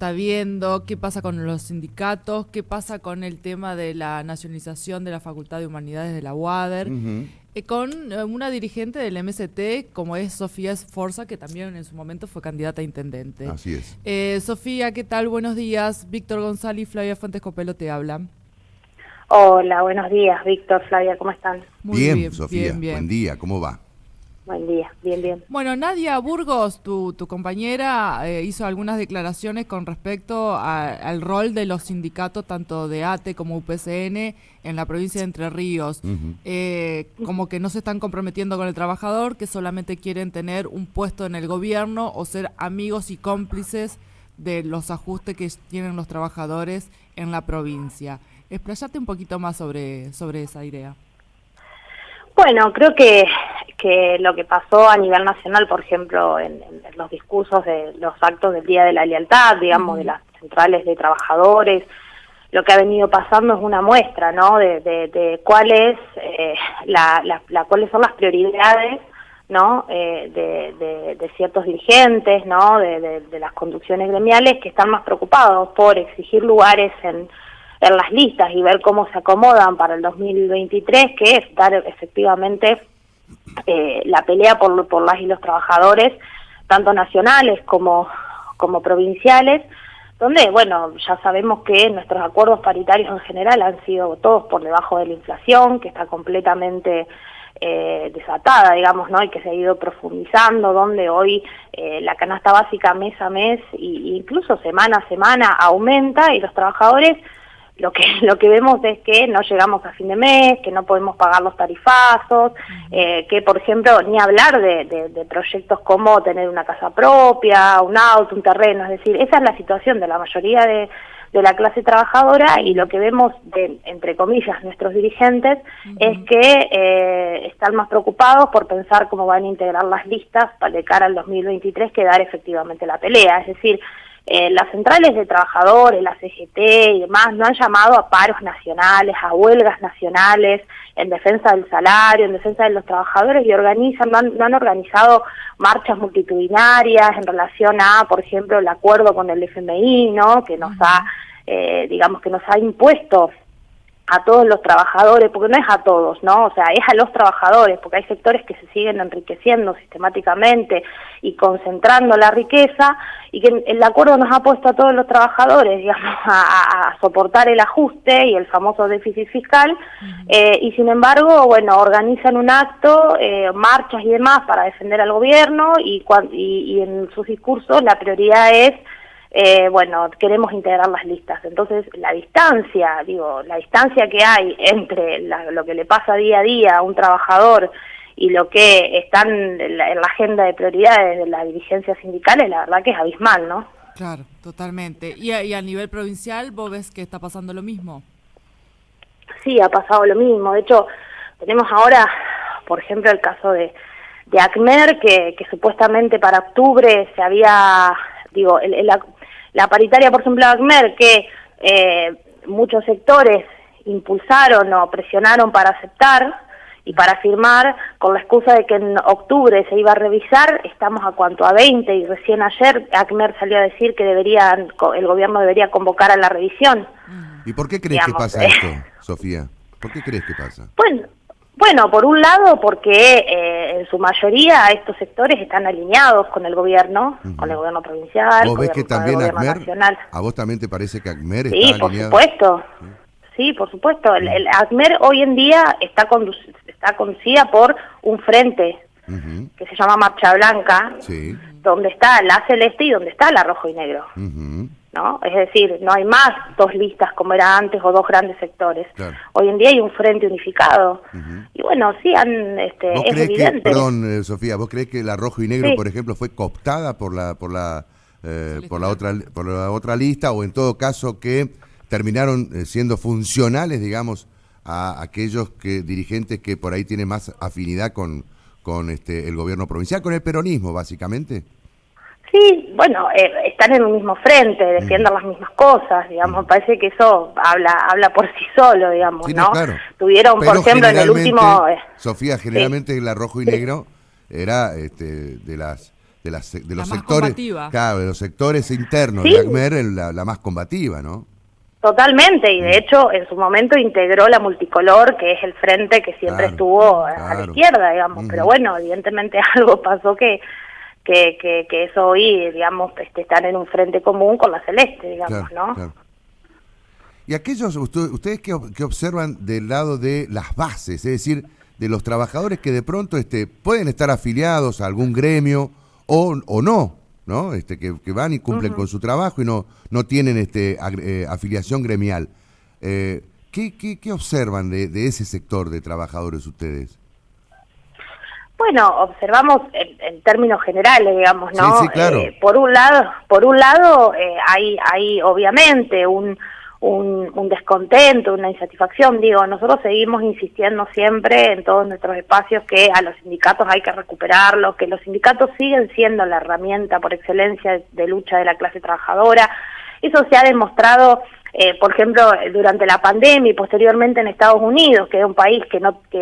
está viendo, qué pasa con los sindicatos, qué pasa con el tema de la nacionalización de la Facultad de Humanidades de la UADER, Ujú. con una dirigente del MST como es Sofía Sforza, que también en su momento fue candidata a intendente. Así es. Sofía, ¿qué tal? Buenos días. Víctor González y Flavia Fuentes Copelo te hablan. Hola, buenos días, Víctor, Flavia, ¿cómo están? Muy Bien, Sofía, bien. buen día, ¿cómo va? Buen día, bien. Bueno, Nadia Burgos, tu compañera, hizo algunas declaraciones con respecto al rol de los sindicatos, tanto de ATE como UPCN, en la provincia de Entre Ríos. Como que no se están comprometiendo con el trabajador, que solamente quieren tener un puesto en el gobierno o ser amigos y cómplices de los ajustes que tienen los trabajadores en la provincia. Explayate un poquito más sobre esa idea. Bueno, creo que lo que pasó a nivel nacional, por ejemplo, en los discursos de los actos del Día de la Lealtad, digamos, de las centrales de trabajadores, lo que ha venido pasando es una muestra, ¿no?, de cuáles cuáles son las prioridades, ¿no?, de ciertos dirigentes, ¿no?, de las conducciones gremiales que están más preocupados por exigir lugares en las listas y ver cómo se acomodan para el 2023, que es dar efectivamente la pelea por las y los trabajadores, tanto nacionales como provinciales, donde, bueno, ya sabemos que nuestros acuerdos paritarios en general han sido todos por debajo de la inflación, que está completamente desatada, digamos, ¿no?, y que se ha ido profundizando, donde hoy la canasta básica mes a mes e incluso semana a semana aumenta, y los trabajadores lo que vemos es que no llegamos a fin de mes, que no podemos pagar los tarifazos, que, por ejemplo, ni hablar de proyectos como tener una casa propia, un auto, un terreno. Es decir, esa es la situación de la mayoría de la clase trabajadora, y lo que vemos entre comillas, nuestros dirigentes, es que están más preocupados por pensar cómo van a integrar las listas de cara al 2023 que dar efectivamente la pelea. Es decir, las centrales de trabajadores, la CGT y demás, no han llamado a paros nacionales, a huelgas nacionales, en defensa del salario, en defensa de los trabajadores, y no han organizado marchas multitudinarias en relación a, por ejemplo, el acuerdo con el FMI, ¿no?, que nos ha, digamos, que nos ha impuesto a todos los trabajadores, porque no es a todos, ¿no? O sea, es a los trabajadores, porque hay sectores que se siguen enriqueciendo sistemáticamente y concentrando la riqueza, y que el acuerdo nos ha puesto a todos los trabajadores, digamos, a soportar el ajuste y el famoso déficit fiscal, y sin embargo, bueno, organizan un acto, marchas y demás para defender al gobierno, y en sus discursos la prioridad es bueno, queremos integrar las listas. Entonces, la distancia que hay entre lo que le pasa día a día a un trabajador y lo que está en la agenda de prioridades de las dirigencias sindicales, la verdad que es abismal, ¿no? Claro, totalmente. ¿Y a nivel provincial vos ves que está pasando lo mismo? Sí, ha pasado lo mismo. De hecho, tenemos ahora, por ejemplo, el caso de ACMER, que supuestamente para octubre se había, la paritaria, por ejemplo, de ACMER, que muchos sectores impulsaron o presionaron para aceptar y para firmar, con la excusa de que en octubre se iba a revisar. Estamos a cuánto, a 20, y recién ayer ACMER salió a decir que el gobierno debería convocar a la revisión. ¿Y por qué crees que pasa esto, Sofía? ¿Por qué crees que pasa? Bueno, por un lado, porque en su mayoría estos sectores están alineados con el gobierno, con el gobierno provincial, ¿Vos ves que también con el gobierno nacional. ¿A vos también te parece que ACMER está Sí, alineado? por supuesto. Sí, por supuesto. El ACMER hoy en día está conducida por un frente que se llama Marcha Blanca, donde está la celeste y donde está la rojo y negro. ¿No? Es decir, no hay más dos listas como era antes, o dos grandes sectores. Claro. Hoy en día hay un frente unificado. Y bueno, sí, es evidente. Perdón, Sofía, ¿vos crees que la rojo y negro, por ejemplo, fue cooptada por la otra lista, o en todo caso que terminaron siendo funcionales, digamos, a aquellos dirigentes que por ahí tienen más afinidad con el gobierno provincial, con el peronismo, básicamente? Sí, bueno, están en un mismo frente, defienden las mismas cosas, digamos. Parece que eso habla por sí solo, digamos, sí, ¿no? Claro. Tuvieron, por ejemplo, en el último... Sofía, generalmente la rojo y negro era de de los más sectores, combativa. claro, de los sectores internos Sí. de ACMER, la más combativa, ¿no? Totalmente, y de hecho en su momento integró la multicolor, que es el frente que siempre Claro, estuvo a la claro. izquierda, digamos, pero bueno, evidentemente algo pasó que eso hoy, digamos, están en un frente común con la celeste, digamos, Claro, ¿no? claro. Y aquellos, ustedes que observan del lado de las bases, es decir, de los trabajadores que de pronto pueden estar afiliados a algún gremio o no, ¿no? Que van y cumplen con su trabajo y no tienen afiliación gremial. ¿Qué observan de ese sector de trabajadores ustedes? Bueno, observamos en términos generales, digamos, ¿no? Sí, sí, claro. Por un lado hay obviamente un descontento, una insatisfacción. Digo, nosotros seguimos insistiendo siempre en todos nuestros espacios que a los sindicatos hay que recuperarlos, que los sindicatos siguen siendo la herramienta por excelencia de lucha de la clase trabajadora. Eso se ha demostrado, por ejemplo, durante la pandemia y posteriormente en Estados Unidos, que es un país que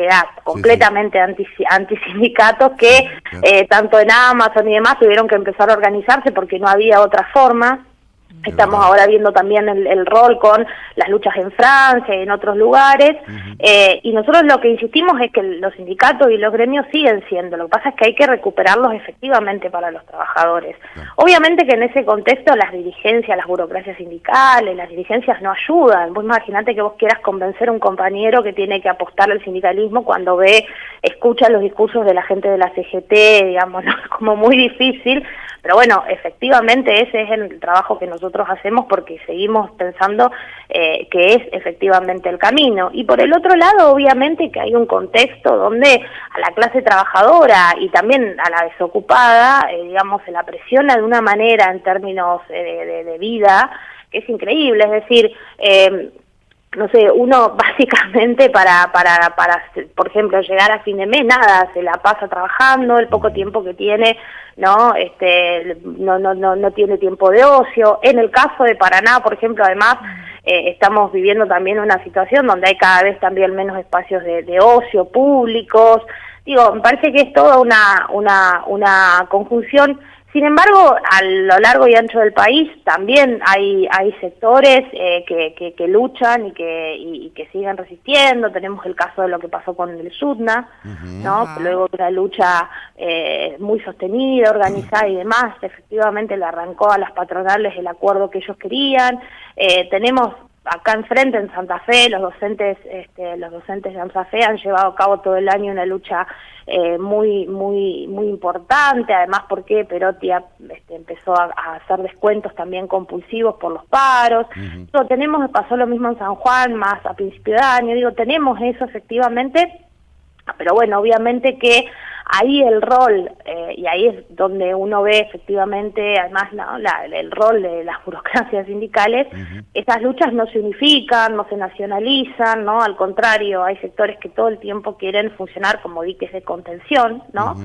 era completamente antisindicatos, que tanto en Amazon y demás tuvieron que empezar a organizarse porque no había otra forma. Estamos ahora viendo también el rol con las luchas en Francia y en otros lugares, y nosotros lo que insistimos es que los sindicatos y los gremios siguen siendo, lo que pasa es que hay que recuperarlos efectivamente para los trabajadores. Obviamente que en ese contexto las dirigencias, las burocracias sindicales, las dirigencias no ayudan. Vos imaginate que vos quieras convencer a un compañero que tiene que apostar al sindicalismo cuando escucha los discursos de la gente de la CGT, digamos, ¿no? Es como muy difícil. Pero bueno, efectivamente ese es el trabajo que nosotros hacemos porque seguimos pensando que es efectivamente el camino. Y por el otro lado, obviamente que hay un contexto donde a la clase trabajadora y también a la desocupada, digamos, se la presiona de una manera en términos de vida que es increíble. Es decir, no sé, uno básicamente para, por ejemplo, llegar a fin de mes, nada, se la pasa trabajando, el poco tiempo que tiene, no tiene tiempo de ocio. En el caso de Paraná, por ejemplo, además, estamos viviendo también una situación donde hay cada vez también menos espacios de ocio públicos. Digo, me parece que es toda una conjunción. Sin embargo, a lo largo y ancho del país también hay sectores que luchan y que siguen resistiendo. Tenemos el caso de lo que pasó con el SUTNA, ¿no? Luego de una lucha muy sostenida, organizada y demás, efectivamente le arrancó a las patronales el acuerdo que ellos querían. Tenemos acá enfrente en Santa Fe, los docentes de Santa Fe han llevado a cabo todo el año una lucha muy importante, además porque Perotti empezó a hacer descuentos también compulsivos por los paros. Pasó lo mismo en San Juan, más a principio de año, tenemos eso efectivamente, pero bueno, obviamente que ahí el rol, y ahí es donde uno ve efectivamente, además, ¿no? el rol de las burocracias sindicales. Esas luchas no se unifican, no se nacionalizan, ¿no? Al contrario, hay sectores que todo el tiempo quieren funcionar como diques de contención, ¿no?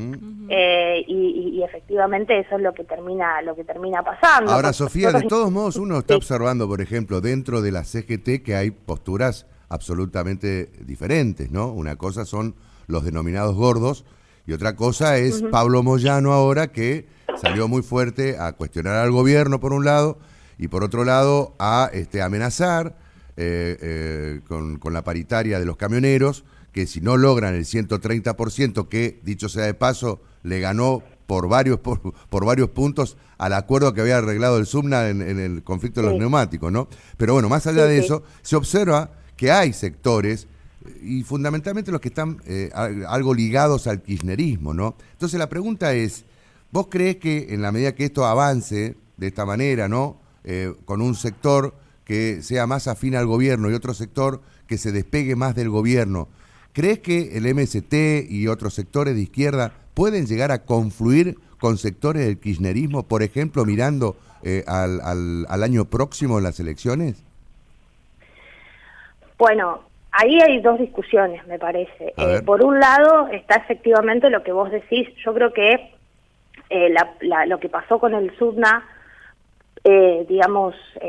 Y efectivamente eso es lo que termina pasando. Ahora, Sofía, de todos modos, uno está observando, por ejemplo, dentro de la CGT que hay posturas absolutamente diferentes, ¿no? Una cosa son los denominados gordos, y otra cosa es Pablo Moyano ahora, que salió muy fuerte a cuestionar al gobierno por un lado, y por otro lado a amenazar con la paritaria de los camioneros, que si no logran el 130%, que dicho sea de paso, le ganó por varios puntos al acuerdo que había arreglado el SUBNA en el conflicto de los neumáticos, ¿no? Pero bueno, más allá de eso, se observa que hay sectores y fundamentalmente los que están algo ligados al kirchnerismo, ¿no? Entonces la pregunta es, ¿vos creés que en la medida que esto avance de esta manera, ¿no? Con un sector que sea más afín al gobierno y otro sector que se despegue más del gobierno, ¿crees que el MST y otros sectores de izquierda pueden llegar a confluir con sectores del kirchnerismo, por ejemplo, mirando al año próximo en las elecciones? Bueno, ahí hay dos discusiones, me parece. Por un lado está efectivamente lo que vos decís. Yo creo que lo que pasó con el SUBNA,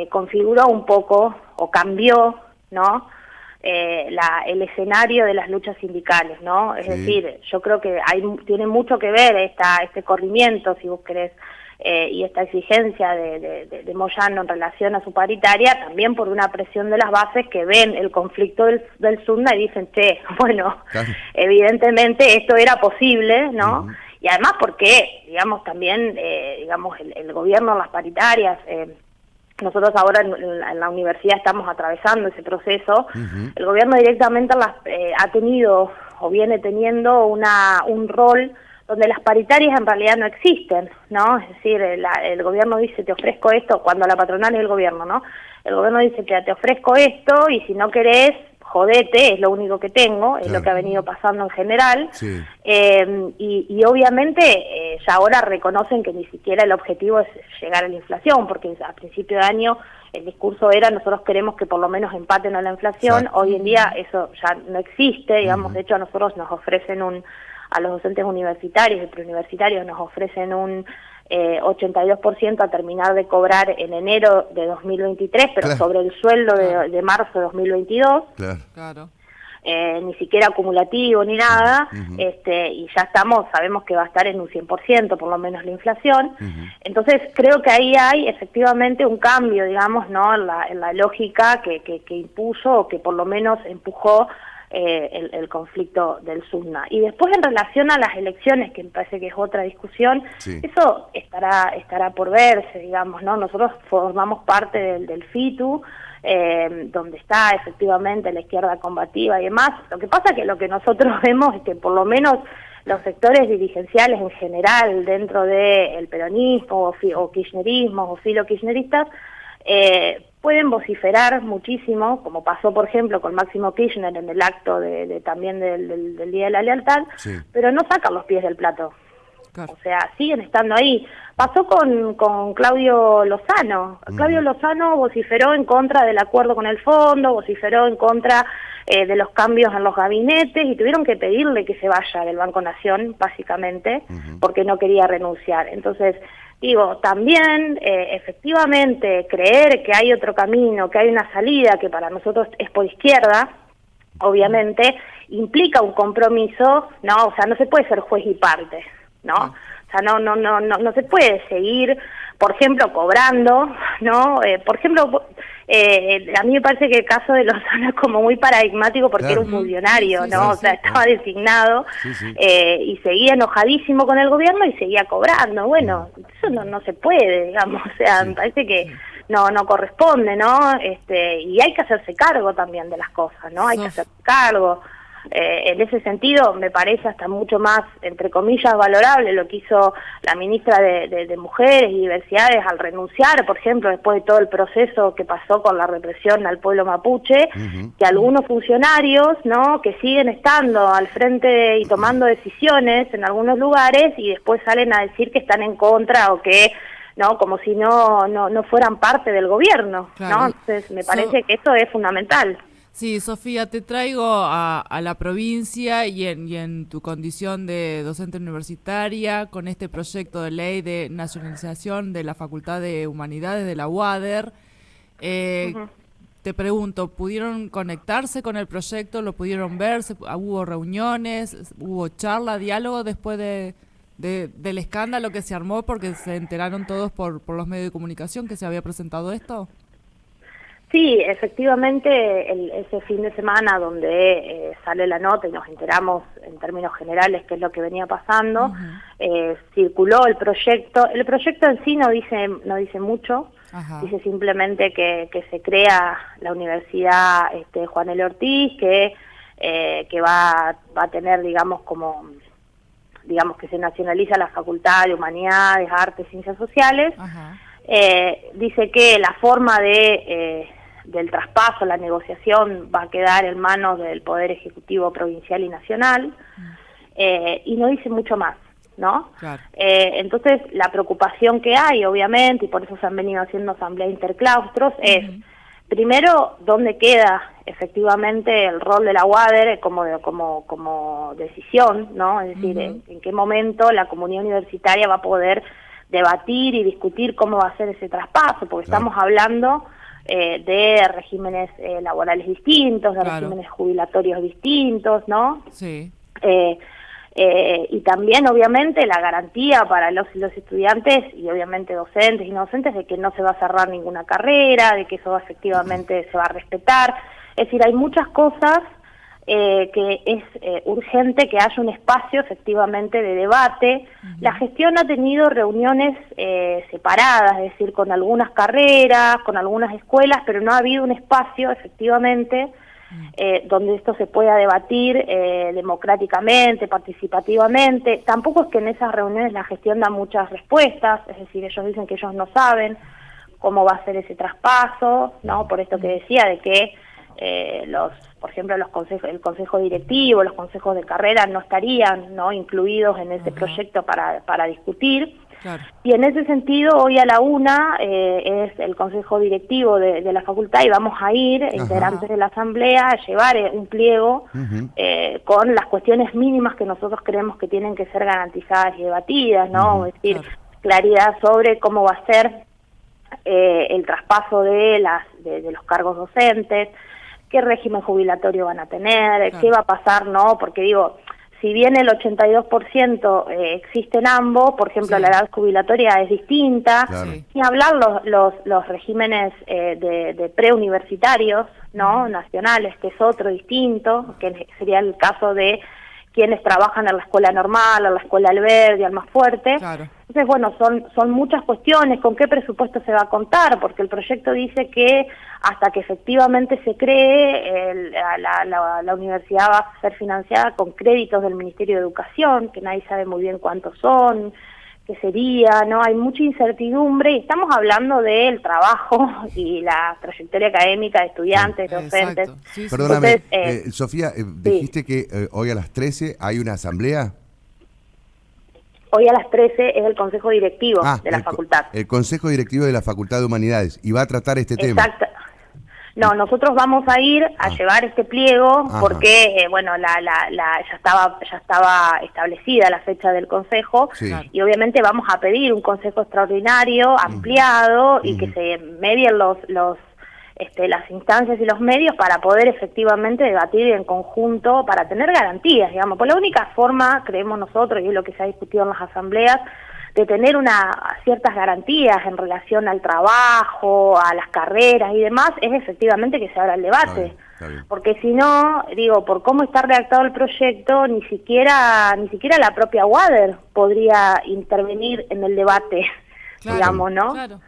configuró un poco o cambió, ¿no? el escenario de las luchas sindicales, ¿no? Es decir, yo creo que tiene mucho que ver este corrimiento, si vos querés, y esta exigencia de Moyano en relación a su paritaria, también por una presión de las bases que ven el conflicto del SUNA y dicen, che, bueno, claro, evidentemente esto era posible, ¿no? Y además porque, digamos, también, digamos, el gobierno, las paritarias, nosotros ahora en la universidad estamos atravesando ese proceso, el gobierno directamente ha tenido o viene teniendo un rol donde las paritarias en realidad no existen, ¿no? Es decir, el gobierno dice, te ofrezco esto, cuando la patronal es el gobierno, ¿no? El gobierno dice, te ofrezco esto y si no querés, jodete, es lo único que tengo, es lo que ha venido pasando en general. Sí. Y obviamente ya ahora reconocen que ni siquiera el objetivo es llegar a la inflación, porque a principio de año el discurso era, nosotros queremos que por lo menos empaten a la inflación. Exacto. Hoy en día eso ya no existe, digamos, de hecho a nosotros nos ofrecen a los docentes universitarios y preuniversitarios nos ofrecen un 82% a terminar de cobrar en enero de 2023, pero claro, sobre el sueldo de marzo de 2022. Claro. Ni siquiera acumulativo ni nada, y ya sabemos que va a estar en un 100% por lo menos la inflación. Entonces creo que ahí hay efectivamente un cambio, digamos, ¿no? en la lógica que impuso o que por lo menos empujó el conflicto del SUNA. Y después en relación a las elecciones, que me parece que es otra discusión, eso estará por verse, digamos, ¿no? Nosotros formamos parte del FITU, donde está efectivamente la izquierda combativa y demás. Lo que pasa que lo que nosotros vemos es que por lo menos los sectores dirigenciales en general dentro del peronismo o kirchnerismo o filo-kirchneristas pueden vociferar muchísimo, como pasó por ejemplo con Máximo Kirchner en el acto también del Día de la Lealtad, pero no sacan los pies del plato. Claro. O sea, siguen estando ahí. Pasó con Claudio Lozano. Claudio Lozano vociferó en contra del acuerdo con el fondo, vociferó en contra de los cambios en los gabinetes y tuvieron que pedirle que se vaya del Banco Nación, básicamente, porque no quería renunciar. Entonces, digo, también efectivamente creer que hay otro camino, que hay una salida que para nosotros es por izquierda, obviamente, implica un compromiso, ¿no? O sea, no se puede ser juez y parte, ¿no? O sea, no se puede seguir, por ejemplo, cobrando, ¿no? Por ejemplo, a mí me parece que el caso de Lozano es como muy paradigmático porque era un funcionario, ¿no? O sea, estaba designado y seguía enojadísimo con el gobierno y seguía cobrando. Bueno, eso no se puede, digamos, o sea, me parece que no corresponde, ¿no? Y hay que hacerse cargo también de las cosas, ¿no? Hay que hacerse cargo. En ese sentido me parece hasta mucho más, entre comillas, valorable lo que hizo la ministra de Mujeres y Diversidades al renunciar, por ejemplo, después de todo el proceso que pasó con la represión al pueblo mapuche, que algunos funcionarios, ¿no?, que siguen estando al frente y tomando decisiones en algunos lugares y después salen a decir que están en contra o que no, como si no fueran parte del gobierno, claro, ¿no? Entonces me parece que eso es fundamental. Sí, Sofía, te traigo a la provincia y en tu condición de docente universitaria con este proyecto de ley de nacionalización de la Facultad de Humanidades de la UADER. Te pregunto, ¿pudieron conectarse con el proyecto? ¿Lo pudieron ver? ¿Hubo reuniones? ¿Hubo charla, diálogo después del escándalo que se armó porque se enteraron todos por los medios de comunicación que se había presentado esto? Sí, efectivamente, ese fin de semana donde sale la nota y nos enteramos en términos generales qué es lo que venía pasando, circuló el proyecto. El proyecto en sí no dice mucho, dice simplemente que se crea la Universidad Juan L. Ortiz, que va a tener, digamos que se nacionaliza la Facultad de Humanidades, Artes, Ciencias Sociales. Dice que la forma del traspaso, la negociación va a quedar en manos del Poder Ejecutivo Provincial y Nacional, y no dice mucho más, ¿no? Claro. Entonces, la preocupación que hay, obviamente, y por eso se han venido haciendo asambleas interclaustros, es, primero, ¿dónde queda efectivamente el rol de la UADER como decisión, ¿no? Es decir, en qué momento la comunidad universitaria va a poder debatir y discutir cómo va a ser ese traspaso, porque estamos hablando de regímenes laborales distintos, de regímenes jubilatorios distintos, ¿no? Sí. Y también, obviamente, la garantía para los y los estudiantes, y obviamente docentes y no docentes, de que no se va a cerrar ninguna carrera, de que eso efectivamente se va a respetar. Es decir, hay muchas cosas que es urgente que haya un espacio efectivamente de debate. La gestión ha tenido reuniones separadas, es decir, con algunas carreras, con algunas escuelas, pero no ha habido un espacio efectivamente donde esto se pueda debatir democráticamente, participativamente. Tampoco es que en esas reuniones la gestión da muchas respuestas, es decir, ellos dicen que ellos no saben cómo va a ser ese traspaso, ¿no? Por esto que decía de que por ejemplo, el consejo directivo, los consejos de carrera no estarían, ¿no?, incluidos en ese proyecto para discutir. Claro. Y en ese sentido, hoy a la 1 es el consejo directivo de la facultad y vamos a ir, integrantes de la asamblea, a llevar un pliego con las cuestiones mínimas que nosotros creemos que tienen que ser garantizadas y debatidas, ¿no? Es decir, claridad sobre cómo va a ser el traspaso de los cargos docentes, qué régimen jubilatorio van a tener, qué va a pasar, ¿no? Porque digo, si bien el 82% existe en ambos, por ejemplo, la edad jubilatoria es distinta, ni hablar los regímenes de preuniversitarios, ¿no?, nacionales, que es otro distinto, que sería el caso de quienes trabajan en la escuela normal, en la escuela Alberdi, al más fuerte. Claro. Entonces, bueno, son muchas cuestiones, con qué presupuesto se va a contar, porque el proyecto dice que hasta que efectivamente se cree, la universidad va a ser financiada con créditos del Ministerio de Educación, que nadie sabe muy bien cuántos son, qué sería, ¿no? Hay mucha incertidumbre y estamos hablando del trabajo y la trayectoria académica de estudiantes, docentes. Sí. Perdóname, Sofía, dijiste que hoy a las 13 hay una asamblea. Hoy a las 13 es el Consejo Directivo de la facultad. El Consejo Directivo de la Facultad de Humanidades, y va a tratar este tema. Exacto. No, nosotros vamos a ir a llevar este pliego porque, bueno, ya estaba establecida la fecha del consejo y obviamente vamos a pedir un consejo extraordinario, ampliado y que se medien las instancias y los medios para poder efectivamente debatir en conjunto, para tener garantías, digamos. Por la única forma, creemos nosotros, y es lo que se ha discutido en las asambleas, de tener ciertas garantías en relación al trabajo, a las carreras y demás, es efectivamente que se abra el debate. Está bien. Porque si no, digo, por cómo está redactado el proyecto, ni siquiera la propia UADER podría intervenir en el debate, digamos, ¿no? Claro.